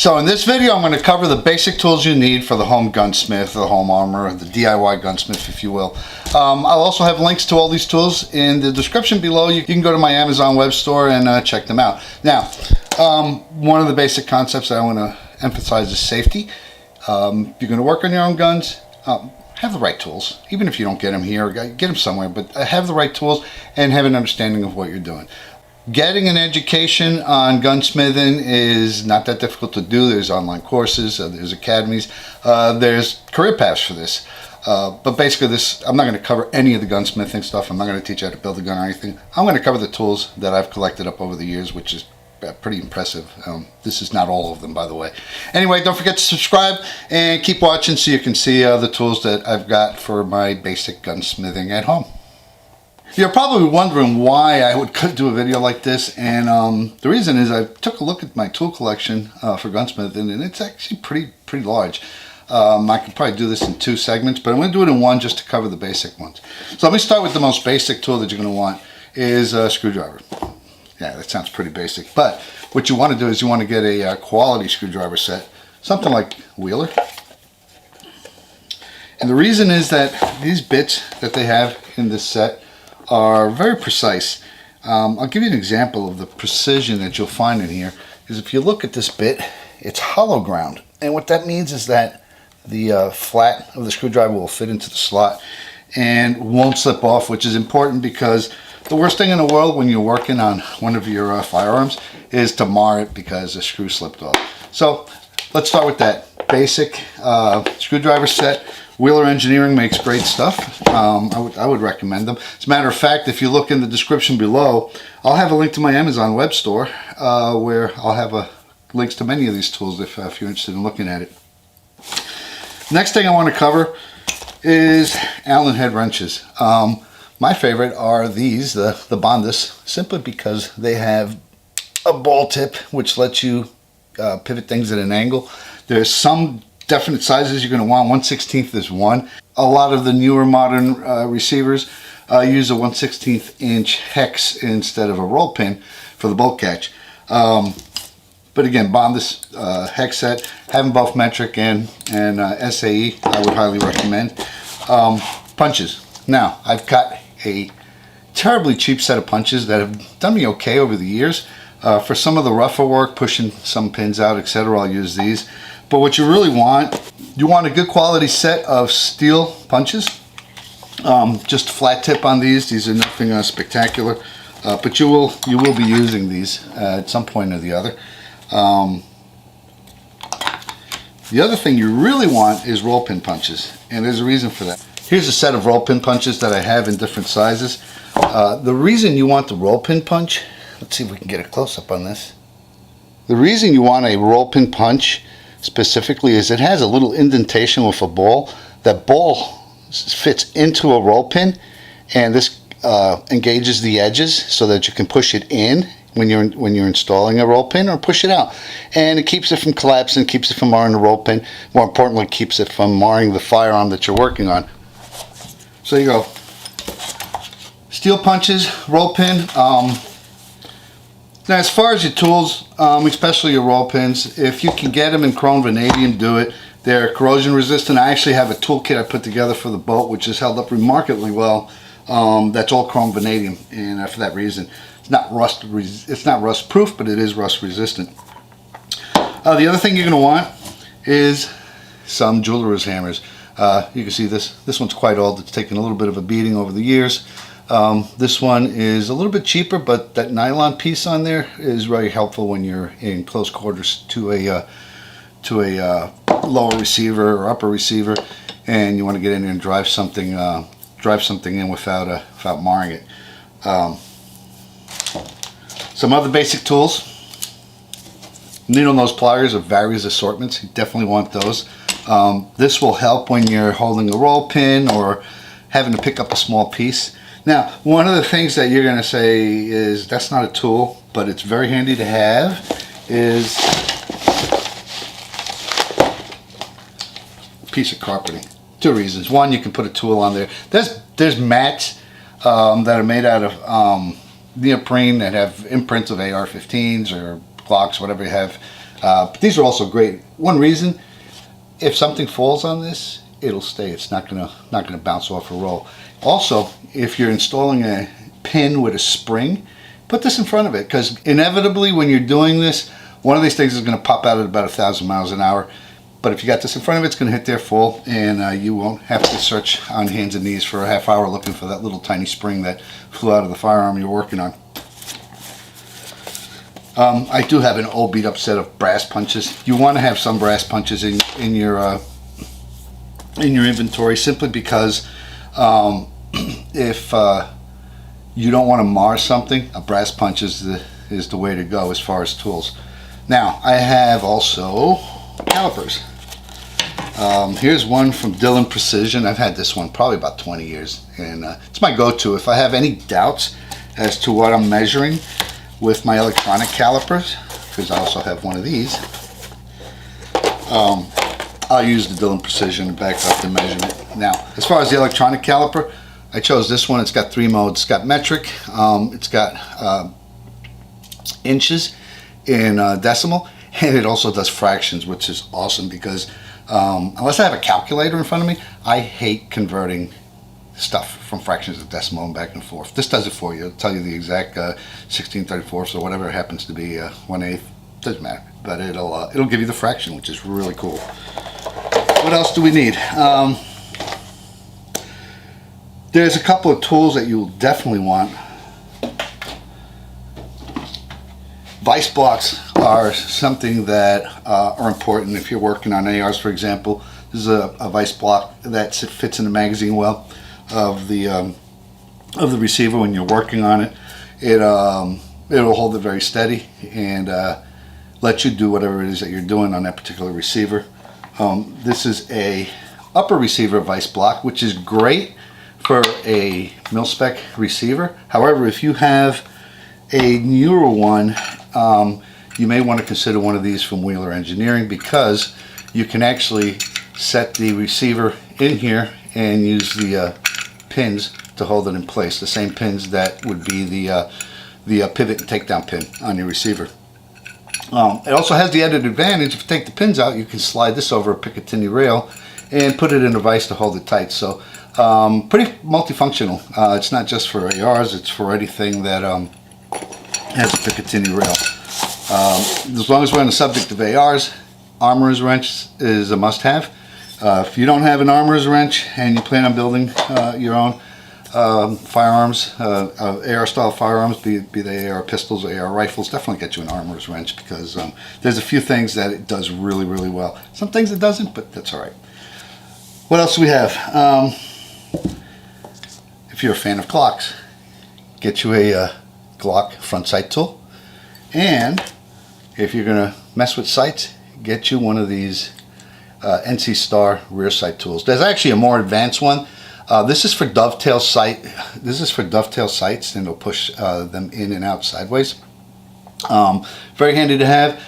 So in this video I'm going to cover the basic tools you need for the home gunsmith, the home armor, the DIY gunsmith if you will. I'll also have links to all these tools in the description below. You can go to my Amazon web store and check them out. Now, one of the basic concepts that I want to emphasize is safety. You're going to work on your own guns. Have the right tools. Even if you don't get them here, get them somewhere, but have the right tools and have an understanding of what you're doing. Getting an education on gunsmithing is not that difficult to do. There's online courses, there's academies, there's career paths for this. But basically I'm not going to cover any of the gunsmithing stuff. I'm not going to teach you how to build a gun or anything. I'm going to cover the tools that I've collected up over the years, which is pretty impressive. This is not all of them, by the way. Anyway, don't forget to subscribe and keep watching so you can see the tools that I've got for my basic gunsmithing at home. You're probably wondering why I would do a video like this, and the reason is I took a look at my tool collection for gunsmithing, and it's actually pretty large. I could probably do this in 2 segments, but I'm going to do it in one just to cover the basic ones. So let me start with the most basic tool that you're going to want is a screwdriver. Yeah, that sounds pretty basic, but what you want to do is you want to get a quality screwdriver set, something like Wheeler. And the reason is that these bits that they have in this set are very precise. I'll give you an example of the precision that you'll find in here. Is if you look at this bit, it's hollow ground, and what that means is that the flat of the screwdriver will fit into the slot and won't slip off, which is important because the worst thing in the world when you're working on one of your firearms is to mar it because the screw slipped off. So let's start with that basic screwdriver set. Wheeler Engineering makes great stuff. I would recommend them. As a matter of fact, if you look in the description below, I'll have a link to my Amazon web store where I'll have links to many of these tools if you're interested in looking at it. Next thing I want to cover is Allen head wrenches. My favorite are these, the Bondus, simply because they have a ball tip which lets you pivot things at an angle. There's some definite sizes you're going to want. 1/16 is one. A lot of the newer modern receivers use a 1/16 inch hex instead of a roll pin for the bolt catch. But again, Bondus hex set, have them both metric and SAE, I would highly recommend. Punches. Now, I've got a terribly cheap set of punches that have done me okay over the years. For some of the rougher work, pushing some pins out, etc., I'll use these. But what you really want, you want a good quality set of steel punches. Just flat tip on these. These are nothing spectacular, but you will be using these at some point or the other. The other thing you really want is roll pin punches, and there's a reason for that. Here's a set of roll pin punches that I have in different sizes. The reason you want the roll pin punch, let's see if we can get a close-up on this. The reason you want a roll pin punch specifically is it has a little indentation with a ball. That ball fits into a roll pin, and this engages the edges so that you can push it in when you're installing a roll pin, or push it out, and it keeps it from collapsing, keeps it from marring the roll pin. More importantly, keeps it from marring the firearm that you're working on. So you go, steel punches, roll pin. Now as far as your tools, especially your roll pins, if you can get them in chrome vanadium, do it. They're corrosion resistant. I actually have a toolkit I put together for the boat which has held up remarkably well. That's all chrome vanadium, and for that reason it's not rust proof, but it is rust resistant. The other thing you're going to want is some jeweler's hammers. You can see this one's quite old. It's taken a little bit of a beating over the years. This one is a little bit cheaper, but that nylon piece on there is very helpful when you're in close quarters to a lower receiver or upper receiver, and you want to get in there and drive something in without marring it. Some other basic tools. Needle nose pliers of various assortments. You definitely want those. This will help when you're holding a roll pin or having to pick up a small piece. Now, one of the things that you're going to say is that's not a tool, but it's very handy to have, is a piece of carpeting. 2 reasons. One, you can put a tool on there. There's mats that are made out of neoprene that have imprints of AR-15s or Glocks, whatever you have. But these are also great. One reason, if something falls on this, it'll stay. It's not gonna bounce off or roll. Also, if you're installing a pin with a spring, put this in front of it, because inevitably when you're doing this, one of these things is going to pop out at about 1,000 miles an hour. But if you got this in front of it, it's going to hit there full, and you won't have to search on hands and knees for a half hour looking for that little tiny spring that flew out of the firearm you're working on. I do have an old beat up set of brass punches. You want to have some brass punches in your inventory, simply because if you don't want to mar something, a brass punch is the way to go as far as tools. Now, I have also calipers. Here's one from Dillon Precision. I've had this one probably about 20 years, and it's my go-to. If I have any doubts as to what I'm measuring with my electronic calipers, because I also have one of these, I'll use the Dillon Precision to back up the measurement. Now, as far as the electronic caliper, I chose this one. It's got 3 modes. It's got metric, it's got inches in decimal, and it also does fractions, which is awesome because unless I have a calculator in front of me, I hate converting stuff from fractions to decimal and back and forth. This does it for you. It'll tell you the exact 16/34 or whatever it happens to be, 1/8. Doesn't matter, but it'll give you the fraction, which is really cool. What else do we need? There's a couple of tools that you'll definitely want. Vise blocks are something that are important if you're working on ARs, for example. This is a vise block that fits in the magazine well of the receiver when you're working on it. It'll hold it very steady and let you do whatever it is that you're doing on that particular receiver. This is a upper receiver vise block, which is great for a mil-spec receiver. However, if you have a newer one, you may want to consider one of these from Wheeler Engineering, because you can actually set the receiver in here and use the pins to hold it in place. The same pins that would be the pivot and takedown pin on your receiver. It also has the added advantage, if you take the pins out, you can slide this over a Picatinny rail and put it in a vise to hold it tight. So pretty multifunctional. It's not just for ARs, it's for anything that has a Picatinny rail. As long as we're on the subject of ARs, armorer's wrench is a must-have. If you don't have an armorer's wrench and you plan on building your own firearms, AR-style firearms, be they AR pistols or AR rifles, definitely get you an armorer's wrench, because there's a few things that it does really, really well. Some things it doesn't, but that's all right. What else do we have? If you're a fan of Glocks, get you a Glock front sight tool. And if you're going to mess with sights, get you one of these NC Star rear sight tools. There's actually a more advanced one. This is for dovetail sight. This is for dovetail sights, and it'll push them in and out sideways. Very handy to have.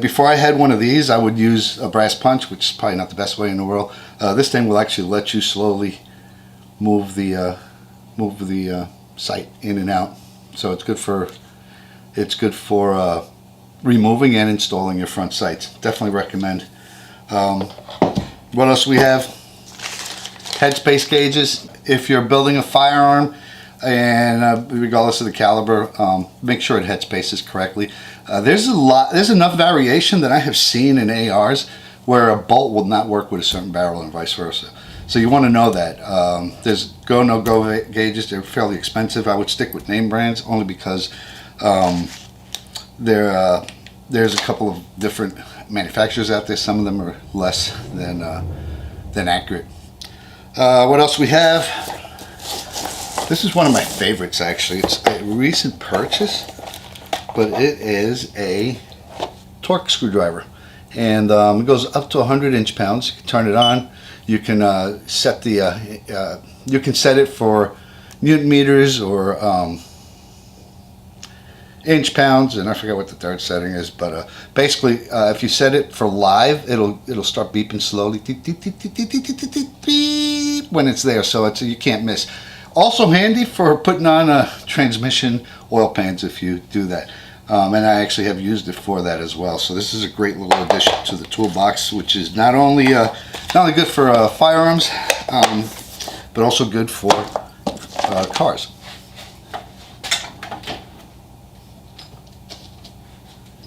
Before I had one of these, I would use a brass punch, which is probably not the best way in the world. This thing will actually let you slowly move the sight in and out. So it's good for removing and installing your front sights. Definitely recommend. What else do we have? Headspace gauges. If you're building a firearm, and regardless of the caliber, make sure it headspaces correctly. There's enough variation that I have seen in ARs where a bolt will not work with a certain barrel and vice versa. So you want to know that. There's go, no go gauges. They're fairly expensive. I would stick with name brands only because there's a couple of different manufacturers out there. Some of them are less than accurate. What else we have? This is one of my favorites, actually. It's a recent purchase, but it is a torque screwdriver, and it goes up to 100 inch-pounds. You can turn it on. You can set it for Newton meters or inch-pounds, and I forget what the third setting is, but basically, if you set it for live, it'll start beeping slowly when it's there, so you can't miss. Also handy for putting on transmission oil pans if you do that. and I actually have used it for that as well. So this is a great little addition to the toolbox, which is not only good for firearms, but also good for cars.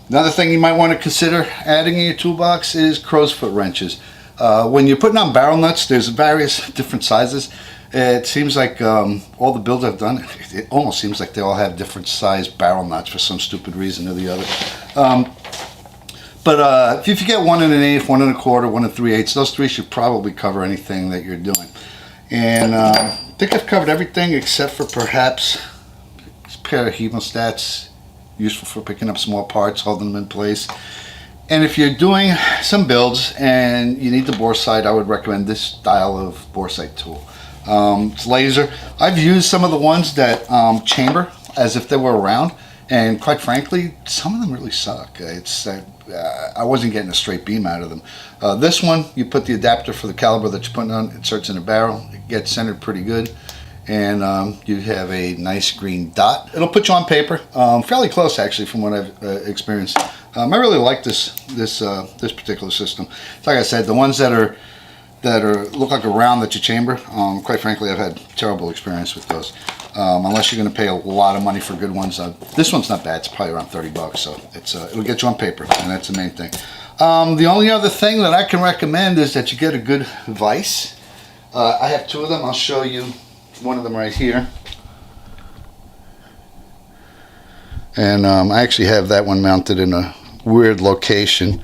Another thing you might want to consider adding in your toolbox is crow's foot wrenches. When you're putting on barrel nuts, there's various different sizes. It seems like all the builds I've done, it almost seems like they all have different size barrel nuts for some stupid reason or the other. But if you get 1 1/8, 1 1/4, 1 3/8, those three should probably cover anything that you're doing. And I think I've covered everything except for perhaps a pair of hemostats, useful for picking up small parts, holding them in place. And if you're doing some builds and you need the bore sight, I would recommend this style of bore sight tool. It's laser. I've used some of the ones that chamber as if they were round, and quite frankly, some of them really suck. I wasn't getting a straight beam out of them. This one, you put the adapter for the caliber that you're putting on, it inserts in a barrel, it gets centered pretty good, and you have a nice green dot. It'll put you on paper, fairly close actually from what I've experienced. I really like this particular system. Like I said, the ones that look like a round that you chamber, quite frankly, I've had terrible experience with those. Unless you're going to pay a lot of money for good ones. This one's not bad. It's probably around 30 bucks, so it'll get you on paper, and that's the main thing. The only other thing that I can recommend is that you get a good vise. I have two of them. I'll show you one of them right here. And I actually have that one mounted in a weird location.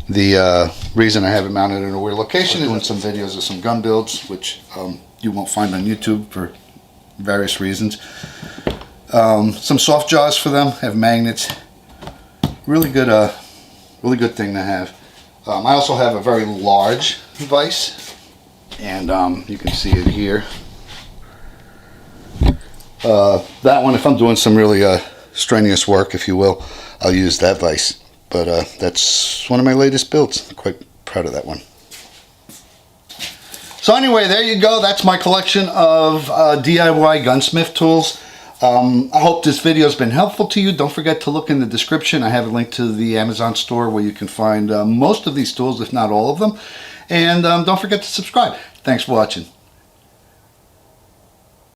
The reason I have it mounted in a weird location is doing some videos of some gun builds, which you won't find on YouTube for various reasons. Some soft jaws for them, have magnets. Really good thing to have. I also have a very large vise, and you can see it here. That one, if I'm doing some really strenuous work, if you will, I'll use that vise. But that's one of my latest builds. I'm quite proud of that one. So anyway, there you go. That's my collection of DIY gunsmith tools. I hope this video has been helpful to you. Don't forget to look in the description. I have a link to the Amazon store where you can find most of these tools, if not all of them. And don't forget to subscribe. Thanks for watching.